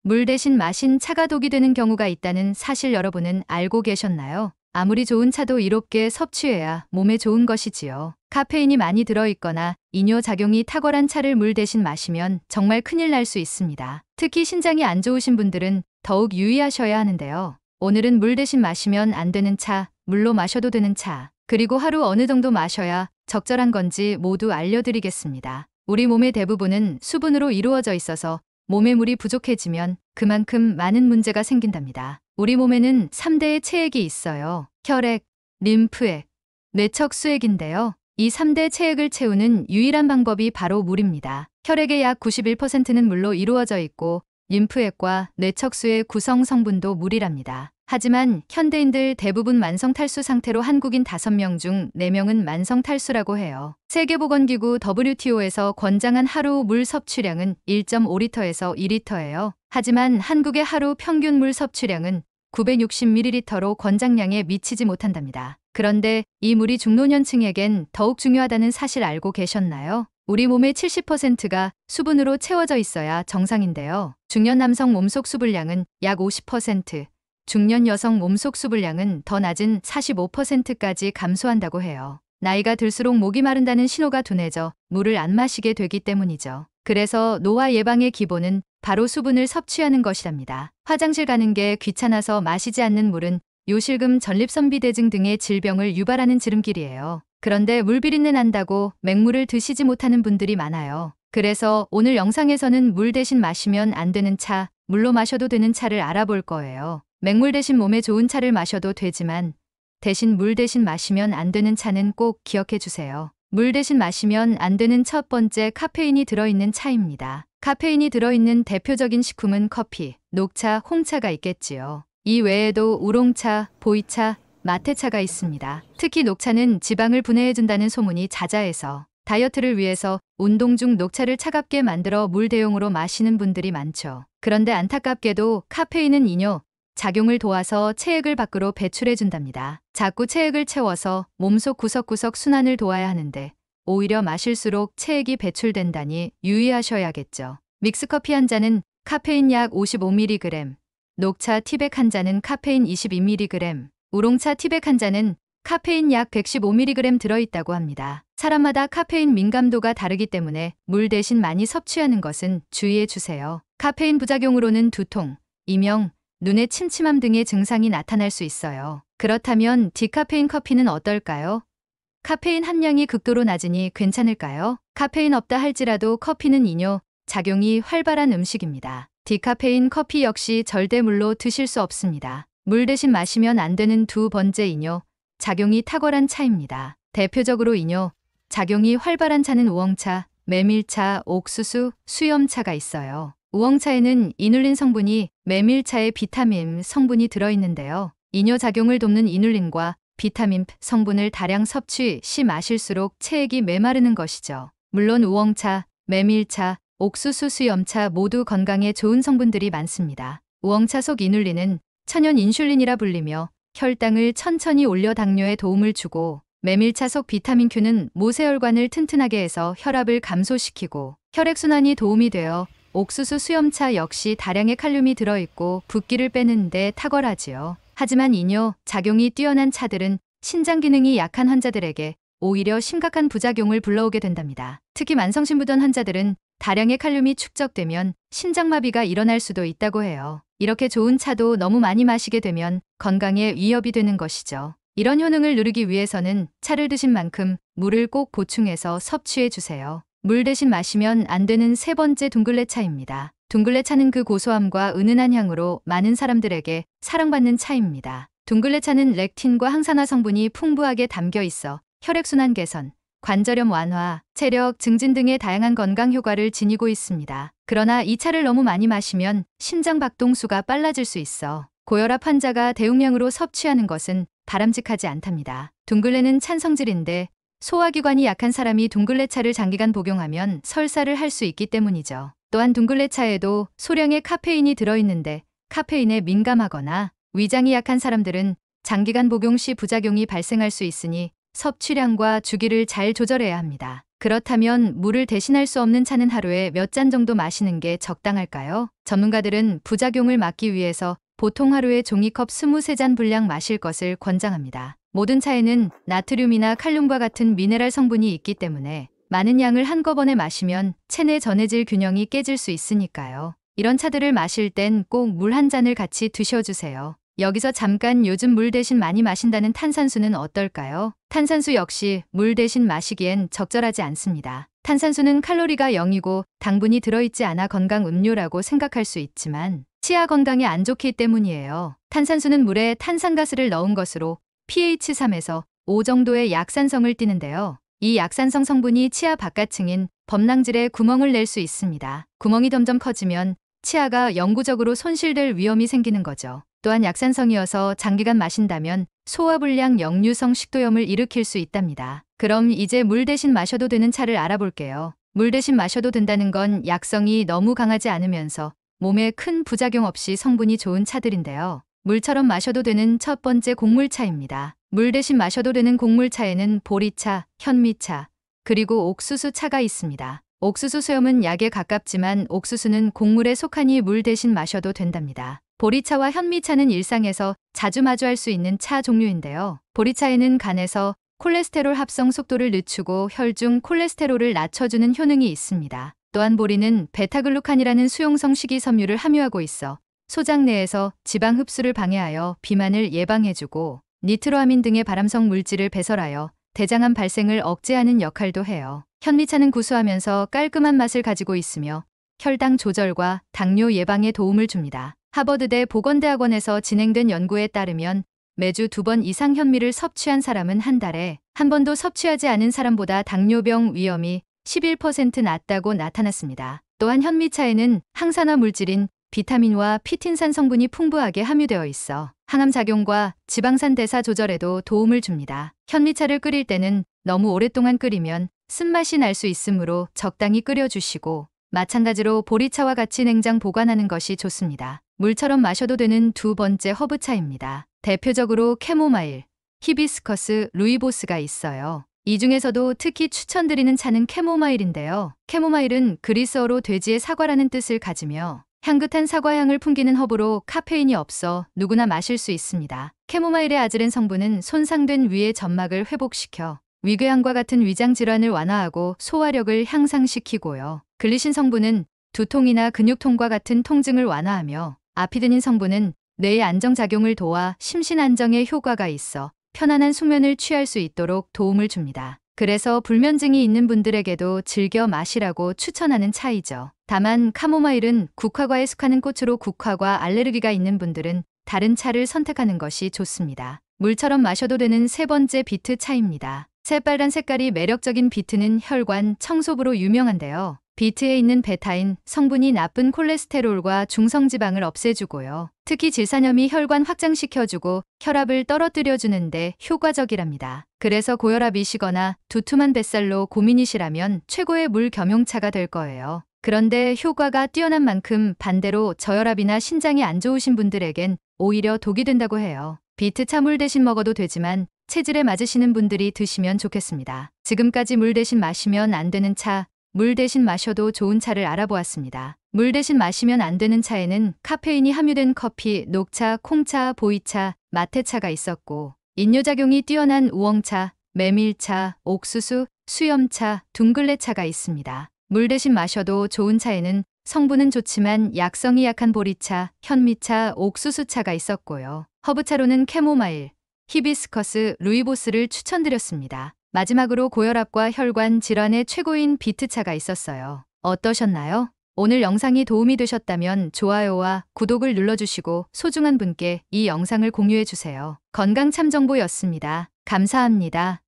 물 대신 마신 차가 독이 되는 경우가 있다는 사실 여러분은 알고 계셨나요? 아무리 좋은 차도 이롭게 섭취해야 몸에 좋은 것이지요. 카페인이 많이 들어있거나 이뇨 작용이 탁월한 차를 물 대신 마시면 정말 큰일 날 수 있습니다. 특히 신장이 안 좋으신 분들은 더욱 유의하셔야 하는데요. 오늘은 물 대신 마시면 안 되는 차, 물로 마셔도 되는 차, 그리고 하루 어느 정도 마셔야 적절한 건지 모두 알려드리겠습니다. 우리 몸의 대부분은 수분으로 이루어져 있어서 몸에 물이 부족해지면 그만큼 많은 문제가 생긴답니다. 우리 몸에는 3대의 체액이 있어요. 혈액, 림프액, 뇌척수액인데요. 이 3대 체액을 채우는 유일한 방법이 바로 물입니다. 혈액의 약 91%는 물로 이루어져 있고 림프액과 뇌척수의 구성 성분도 물이랍니다. 하지만 현대인들 대부분 만성 탈수 상태로 한국인 5명 중 4명은 만성 탈수라고 해요. 세계보건기구 WTO에서 권장한 하루 물 섭취량은 1.5리터에서 2리터예요. 하지만 한국의 하루 평균 물 섭취량은 960ml로 권장량에 미치지 못한답니다. 그런데 이 물이 중노년층에겐 더욱 중요하다는 사실 알고 계셨나요? 우리 몸의 70%가 수분으로 채워져 있어야 정상인데요. 중년 남성 몸속 수분량은 약 50%, 중년 여성 몸속 수분량은 더 낮은 45%까지 감소한다고 해요. 나이가 들수록 목이 마른다는 신호가 둔해져 물을 안 마시게 되기 때문이죠. 그래서 노화 예방의 기본은 바로 수분을 섭취하는 것이랍니다. 화장실 가는 게 귀찮아서 마시지 않는 물은 요실금, 전립선비대증 등의 질병을 유발하는 지름길이에요. 그런데 물 비린내 난다고 맹물을 드시지 못하는 분들이 많아요. 그래서 오늘 영상에서는 물 대신 마시면 안 되는 차, 물로 마셔도 되는 차를 알아볼 거예요. 맹물 대신 몸에 좋은 차를 마셔도 되지만 대신 물 대신 마시면 안 되는 차는 꼭 기억해 주세요. 물 대신 마시면 안 되는 첫 번째, 카페인이 들어있는 차입니다. 카페인이 들어있는 대표적인 식품은 커피, 녹차, 홍차가 있겠지요. 이 외에도 우롱차, 보이차, 마테차가 있습니다. 특히 녹차는 지방을 분해해준다는 소문이 자자해서 다이어트를 위해서 운동 중 녹차를 차갑게 만들어 물 대용으로 마시는 분들이 많죠. 그런데 안타깝게도 카페인은 이뇨 작용을 도와서 체액을 밖으로 배출해준답니다. 자꾸 체액을 채워서 몸속 구석구석 순환을 도와야 하는데 오히려 마실수록 체액이 배출된다니 유의하셔야겠죠. 믹스커피 한 잔은 카페인 약 55mg, 녹차 티백 한 잔은 카페인 22mg, 우롱차 티백 한 잔은 카페인 약 115mg 들어있다고 합니다. 사람마다 카페인 민감도가 다르기 때문에 물 대신 많이 섭취하는 것은 주의해 주세요. 카페인 부작용으로는 두통, 이명, 눈의 침침함 등의 증상이 나타날 수 있어요. 그렇다면 디카페인 커피는 어떨까요? 카페인 함량이 극도로 낮으니 괜찮을까요? 카페인 없다 할지라도 커피는 이뇨 작용이 활발한 음식입니다. 디카페인 커피 역시 절대 물로 드실 수 없습니다. 물 대신 마시면 안 되는 두 번째 이뇨 작용이 탁월한 차입니다. 대표적으로 이뇨 작용이 활발한 차는 우엉차, 메밀차, 옥수수, 수염차가 있어요. 우엉차에는 이눌린 성분이 메밀차의 비타민 성분이 들어있는데요. 이뇨 작용을 돕는 이눌린과 비타민 성분을 다량 섭취 시 마실수록 체액이 메마르는 것이죠. 물론 우엉차, 메밀차, 옥수수, 수염차 모두 건강에 좋은 성분들이 많습니다. 우엉차 속 이눌린은 천연 인슐린이라 불리며 혈당을 천천히 올려 당뇨에 도움을 주고, 메밀차 속 비타민 Q는 모세혈관을 튼튼하게 해서 혈압을 감소시키고 혈액순환이 도움이 되어 옥수수, 수염차 역시 다량의 칼륨이 들어있고 붓기를 빼는 데 탁월하지요. 하지만 이뇨 작용이 뛰어난 차들은 신장 기능이 약한 환자들에게 오히려 심각한 부작용을 불러오게 된답니다. 특히 만성심부전 환자들은 다량의 칼륨이 축적되면 심장마비가 일어날 수도 있다고 해요. 이렇게 좋은 차도 너무 많이 마시게 되면 건강에 위협이 되는 것이죠. 이런 효능을 누리기 위해서는 차를 드신 만큼 물을 꼭 보충해서 섭취해 주세요. 물 대신 마시면 안 되는 세 번째, 둥글레차입니다. 둥글레차는 그 고소함과 은은한 향으로 많은 사람들에게 사랑받는 차입니다. 둥글레차는 렉틴과 항산화 성분이 풍부하게 담겨 있어 혈액순환 개선, 관절염 완화, 체력 증진 등의 다양한 건강 효과를 지니고 있습니다. 그러나 이 차를 너무 많이 마시면 심장 박동수가 빨라질 수 있어 고혈압 환자가 대용량으로 섭취하는 것은 바람직하지 않답니다. 둥글레는 찬성질인데 소화기관이 약한 사람이 둥글레차를 장기간 복용하면 설사를 할 수 있기 때문이죠. 또한 둥글레차에도 소량의 카페인이 들어있는데 카페인에 민감하거나 위장이 약한 사람들은 장기간 복용 시 부작용이 발생할 수 있으니 섭취량과 주기를 잘 조절해야 합니다. 그렇다면 물을 대신할 수 없는 차는 하루에 몇 잔 정도 마시는 게 적당할까요? 전문가들은 부작용을 막기 위해서 보통 하루에 종이컵 23잔 분량 마실 것을 권장합니다. 모든 차에는 나트륨이나 칼륨과 같은 미네랄 성분이 있기 때문에 많은 양을 한꺼번에 마시면 체내 전해질 균형이 깨질 수 있으니까요. 이런 차들을 마실 땐 꼭 물 한 잔을 같이 드셔주세요. 여기서 잠깐 요즘 물 대신 많이 마신다는 탄산수는 어떨까요? 탄산수 역시 물 대신 마시기엔 적절하지 않습니다. 탄산수는 칼로리가 0이고 당분이 들어있지 않아 건강 음료라고 생각할 수 있지만 치아 건강에 안 좋기 때문이에요. 탄산수는 물에 탄산가스를 넣은 것으로 pH 3에서 5 정도의 약산성을 띠는데요. 이 약산성 성분이 치아 바깥층인 범랑질에 구멍을 낼 수 있습니다. 구멍이 점점 커지면 치아가 영구적으로 손실될 위험이 생기는 거죠. 또한 약산성이어서 장기간 마신다면 소화불량 역류성 식도염을 일으킬 수 있답니다. 그럼 이제 물 대신 마셔도 되는 차를 알아볼게요. 물 대신 마셔도 된다는 건 약성이 너무 강하지 않으면서 몸에 큰 부작용 없이 성분이 좋은 차들인데요. 물처럼 마셔도 되는 첫 번째 곡물차입니다. 물 대신 마셔도 되는 곡물차에는 보리차, 현미차, 그리고 옥수수차가 있습니다. 옥수수 수염은 약에 가깝지만 옥수수는 곡물에 속하니 물 대신 마셔도 된답니다. 보리차와 현미차는 일상에서 자주 마주할 수 있는 차 종류인데요. 보리차에는 간에서 콜레스테롤 합성 속도를 늦추고 혈중 콜레스테롤을 낮춰주는 효능이 있습니다. 또한 보리는 베타글루칸이라는 수용성 식이섬유를 함유하고 있어 소장 내에서 지방 흡수를 방해하여 비만을 예방해주고 니트로아민 등의 발암성 물질을 배설하여 대장암 발생을 억제하는 역할도 해요. 현미차는 구수하면서 깔끔한 맛을 가지고 있으며 혈당 조절과 당뇨 예방에 도움을 줍니다. 하버드대 보건대학원에서 진행된 연구에 따르면 매주 2번 이상 현미를 섭취한 사람은 한 달에 한 번도 섭취하지 않은 사람보다 당뇨병 위험이 11% 낮다고 나타났습니다. 또한 현미차에는 항산화 물질인 비타민과 피틴산 성분이 풍부하게 함유되어 있어 항암 작용과 지방산 대사 조절에도 도움을 줍니다. 현미차를 끓일 때는 너무 오랫동안 끓이면 쓴맛이 날 수 있으므로 적당히 끓여주시고 마찬가지로 보리차와 같이 냉장 보관하는 것이 좋습니다. 물처럼 마셔도 되는 두 번째 허브차입니다. 대표적으로 캐모마일, 히비스커스, 루이보스가 있어요. 이 중에서도 특히 추천드리는 차는 캐모마일인데요. 캐모마일은 그리스어로 돼지의 사과라는 뜻을 가지며 향긋한 사과향을 풍기는 허브로 카페인이 없어 누구나 마실 수 있습니다. 캐모마일의 아즈렌 성분은 손상된 위의 점막을 회복시켜 위궤양과 같은 위장 질환을 완화하고 소화력을 향상시키고요. 글리신 성분은 두통이나 근육통과 같은 통증을 완화하며 아피드닌 성분은 뇌의 안정작용을 도와 심신 안정에 효과가 있어 편안한 숙면을 취할 수 있도록 도움을 줍니다. 그래서 불면증이 있는 분들에게도 즐겨 마시라고 추천하는 차이죠. 다만 카모마일은 국화과에 속하는 꽃으로 국화과 알레르기가 있는 분들은 다른 차를 선택하는 것이 좋습니다. 물처럼 마셔도 되는 세 번째 비트 차입니다. 새빨간 색깔이 매력적인 비트는 혈관 청소부로 유명한데요. 비트에 있는 베타인 성분이 나쁜 콜레스테롤과 중성지방을 없애주고요. 특히 질산염이 혈관 확장시켜주고 혈압을 떨어뜨려주는데 효과적이랍니다. 그래서 고혈압이시거나 두툼한 뱃살로 고민이시라면 최고의 물 겸용차가 될 거예요. 그런데 효과가 뛰어난 만큼 반대로 저혈압이나 신장이 안 좋으신 분들에겐 오히려 독이 된다고 해요. 비트 차 물 대신 먹어도 되지만 체질에 맞으시는 분들이 드시면 좋겠습니다. 지금까지 물 대신 마시면 안 되는 차, 물 대신 마셔도 좋은 차를 알아보았습니다. 물 대신 마시면 안 되는 차에는 카페인이 함유된 커피, 녹차, 콩차, 보이차, 마테차가 있었고 인뇨작용이 뛰어난 우엉차, 메밀차, 옥수수, 수염차, 둥글레차가 있습니다. 물 대신 마셔도 좋은 차에는 성분은 좋지만 약성이 약한 보리차, 현미차, 옥수수차가 있었고요. 허브차로는 캐모마일, 히비스커스, 루이보스를 추천드렸습니다. 마지막으로 고혈압과 혈관 질환의 최고인 비트차가 있었어요. 어떠셨나요? 오늘 영상이 도움이 되셨다면 좋아요와 구독을 눌러주시고 소중한 분께 이 영상을 공유해주세요. 건강참정보였습니다. 감사합니다.